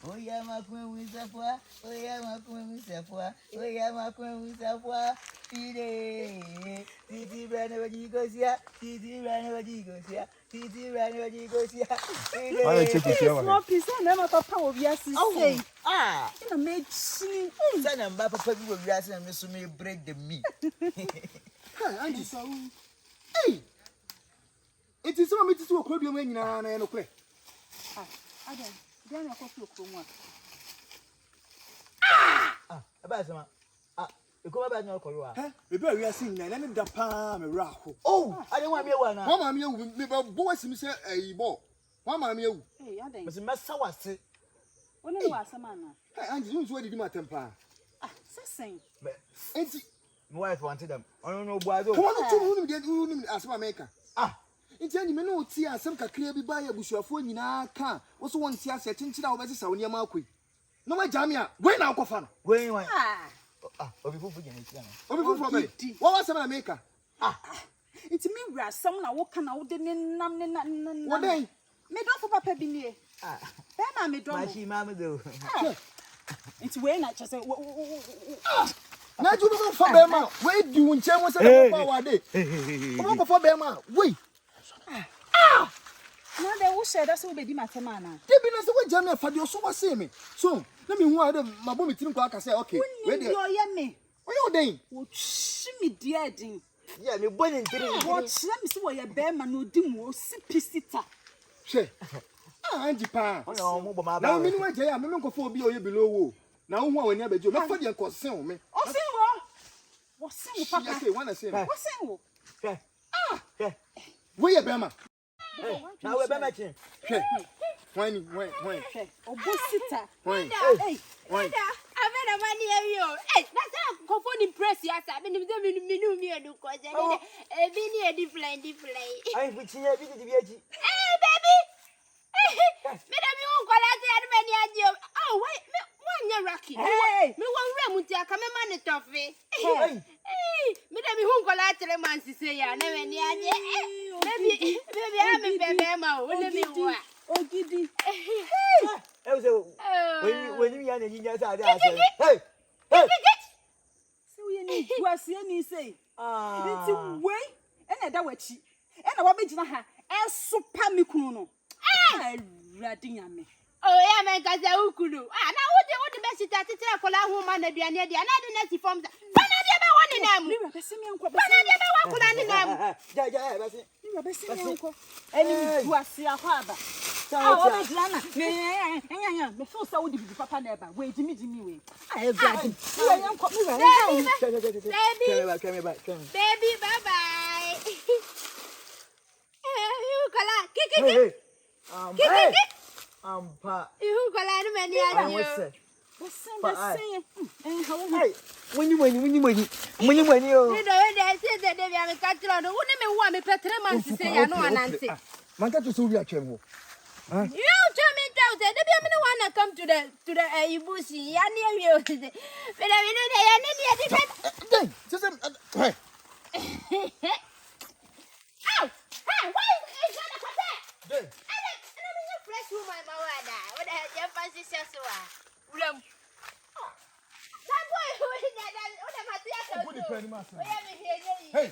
Oh yeah, my queen with a foie. Oh yeah, my queen with a foie. Oh yeah, my queen with a foie. Titi ran over Gigosia. Titi ran over Gigosia. Titi ran over Gigosia. I check it out. Small piece and never papa will be asking. In a maid singing. Son and Papa will be asking me to break the meat. Auntie, so. Hey! It is so much to a club you mean, and I know. I don't. Then I could look for one. About some. You come back now, Kwadwo. The very sing, and then the palm a raho. Oh, I don't want to be one. Mamma, you never boys himself a ball. Mamma, you. Hey, I think. Mr. Massa was sick. When I was a man. And you know, my temper. Sing. My wife wanted them. I don't know why. Come on, get room as my maker. It's any minute, see, some clear by a bush of phone in our car. Also, one see us a chinchilla over the Saudi Marquis. No, my Jamia, when now, Kofana? When I. Before me. What was a maker? It's me, someone I walk and I didn't none. What day? Made off of Papa Binet. Then I made Mamma do. It's when I just say, now you don't for Bema. Wait, you won't tell us about day. For Bema, wait. Now they will say that's what baby Matamana. Debbie, what Jamia for your so say me. So, let me wonder my bomb team clock. I say, okay, ready. You're yummy. What are you doing? What shimmy dear ding. Yeah, me born in What? Let me see what your bear man will do more. Sipista. Che. Angie Pa. No, my now, meanwhile, I'm not going to be below. Now, when you have a job, not for the concern me. Oh, say what? What's Papa? Say, one I say, what's where you Bema? Now we're matching. When, oh, Bossita. When, hey, I made a money of you. Hey, that's how confiding press. Yes, I mean, you me a do cause I mean, a different. I'm with you. Hey, baby. Madam, you won't call out the many of you. Oh, wait, one you're rocky. Hey, me one room with your come man toffee. Hey, Madam, you won't call out the man to say, I never near. Maybe I'm a baby, let me work. Ogidi. When you are in hey, so you need to see any say. It's a way, and a dawachi, and a wabijina, and super mikuno. Radiname. Oh, yeah, man, because I would do. Ah, now what the best is that it's a collar woman at the end of the another nesty forms. Panadiama one in them. You and you are see a harbor. Oh, Lana, before so would be Papa never. Wait, Jimmy. I have got him. Baby, bye bye. You call out. Pa. You call out many other. When you I said that they have a catcher on the woman want me Petraman to say, I know, and answer. Manta to Sylvia Chemo. You tell me, the woman want to come to the Ibusi, and near you. But I mean, they are Hey, oh, why is that a fresh woman, my mother. What the hell, your fancy says so? That boy who is that? hey.